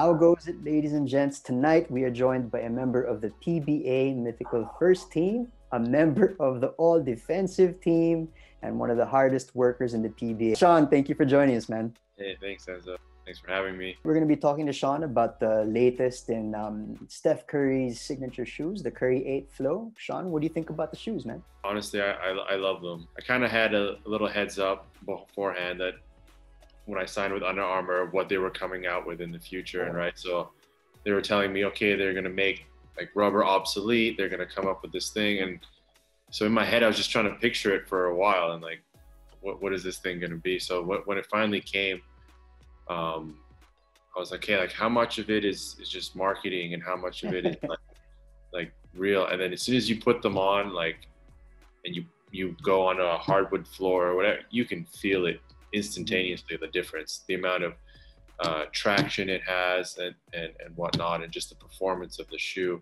How goes it, ladies and gents? Tonight we are joined by a member of the PBA Mythical First Team, a member of the All Defensive Team, and one of the hardest workers in the PBA. Sean, thank you for joining us, man. Hey, thanks, Enzo. Thanks for having me. We're going to be talking to Sean about the latest in Steph Curry's signature shoes, the Curry 8 Flow. Sean, what do you think about the shoes, man? Honestly, I love them. I kind of had a little heads up beforehand that when I signed with Under Armour, what they were coming out with in the future, and right, so they were telling me, okay, they're gonna make like rubber obsolete. They're gonna come up with this thing, and so in my head, I was just trying to picture it for a while, and like, what is this thing gonna be? So when it finally came, I was like, okay, like how much of it is just marketing, and how much of it is like real? And then as soon as you put them on, like, and you go on a hardwood floor or whatever, you can feel it instantaneously, the difference, the amount of traction it has and whatnot, and just the performance of the shoe,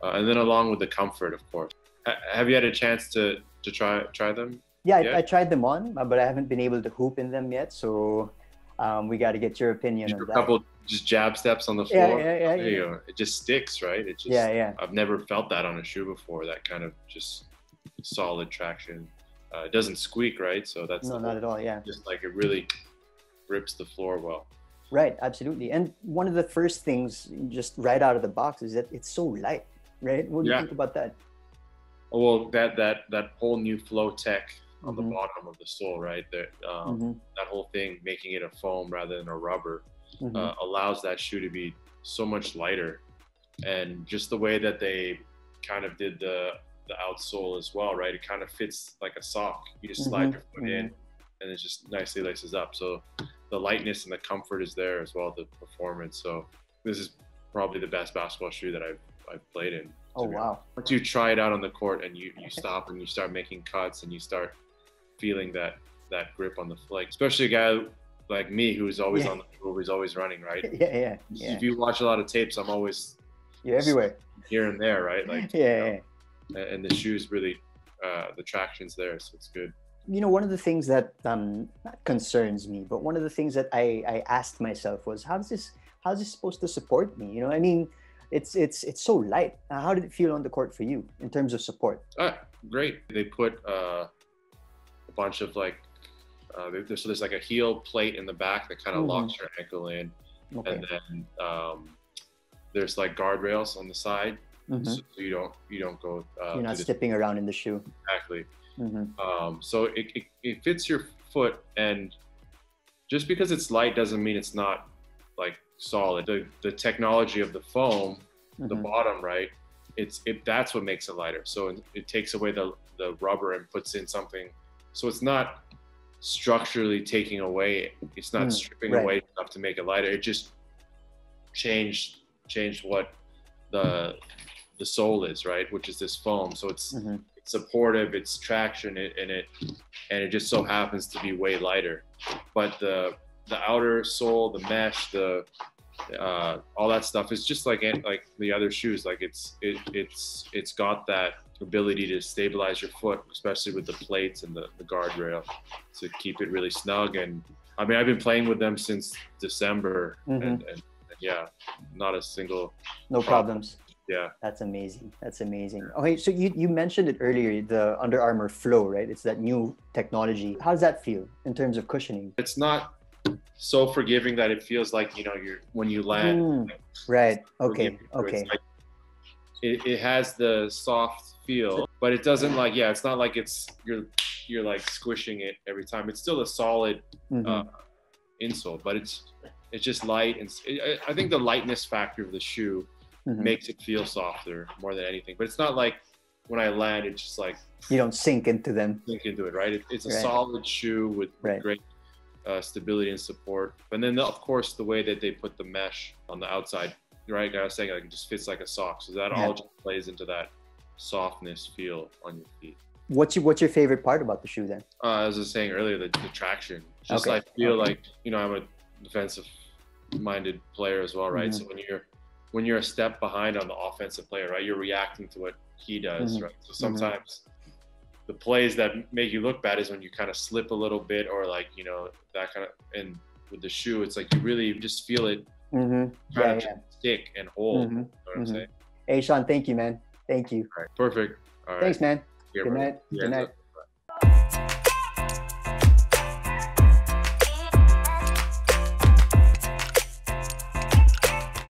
and then along with the comfort, of course. Have you had a chance to try them? Yeah, I tried them on, but I haven't been able to hoop in them yet, so we got to get your opinion on that. A couple just jab steps on the floor. Yeah. There you go. It just sticks, right? It just, yeah. I've never felt that on a shoe before, that kind of just solid traction. It doesn't squeak, right? So that's not at all. Yeah, just like it really grips the floor well. Right, absolutely. And one of the first things, just right out of the box, is that it's so light, right? What do you think about that? Oh, well, that whole new flow tech on the bottom of the sole, right? That whole thing, making it a foam rather than a rubber, allows that shoe to be so much lighter. And just the way that they kind of did the outsole as well, right? It kind of fits like a sock. You just slide your foot in, and it just nicely laces up. So the lightness and the comfort is there as well, the performance. So this is probably the best basketball shoe that I've played in. Oh, wow. Once you try it out on the court and you stop and you start making cuts and you start feeling that grip on the flick, especially a guy like me who's always on the move, who's always running, right? Yeah. If you watch a lot of tapes, I'm always everywhere, here and there, right? Like and the shoes really, the traction's there, so it's good. You know, one of the things that not concerns me, but one of the things that I asked myself was, how's this supposed to support me? You know, I mean, it's so light. How did it feel on the court for you in terms of support? Great. They put a bunch of like, so there's like a heel plate in the back that kind of locks your ankle in, and then there's like guardrails on the side, so you don't go. You're not stepping around in the shoe. Exactly. So it fits your foot, and just because it's light doesn't mean it's not like solid. The technology of the foam, the bottom, right? That's what makes it lighter. So it takes away the rubber and puts in something. So it's not structurally taking away. It's not stripping away enough to make it lighter. It just changed what the sole is, right? Which is this foam. So it's supportive, it's traction, and it just so happens to be way lighter. But the outer sole, the mesh, all that stuff is just like the other shoes. Like it's got that ability to stabilize your foot, especially with the plates and the guardrail, to keep it really snug. And I mean, I've been playing with them since December, and yeah, not a single problems. Yeah, that's amazing. Okay, so you mentioned it earlier, the Under Armour Flow, right? It's that new technology. How does that feel in terms of cushioning? It's not so forgiving that it feels like, you know, when you land. Right. Okay. Like, it has the soft feel, but it doesn't it's not like you're like squishing it every time. It's still a solid insole, but it's just light, and I think the lightness factor of the shoe makes it feel softer more than anything. But it's not like when I land, it's just like you don't sink into it, right? It's a solid shoe with great stability and support. And then of course the way that they put the mesh on the outside, right? I was saying, like, it just fits like a sock, so that all just plays into that softness feel on your feet. What's your favorite part about the shoe then? As I was saying earlier, the traction. Just I feel like, you know, I'm a defensive minded player as well, right? So when you're a step behind on the offensive player, right, you're reacting to what he does, right? So sometimes the plays that make you look bad is when you kind of slip a little bit, or like, you know, that kind of, and with the shoe, it's like you really just feel it trying Yeah, to yeah. stick and hold. You know what I'm saying? Hey, Sean, thank you, man. Thank you. All right, perfect. All right. Thanks, man. Here, Good brother. night. You Good guys night. up.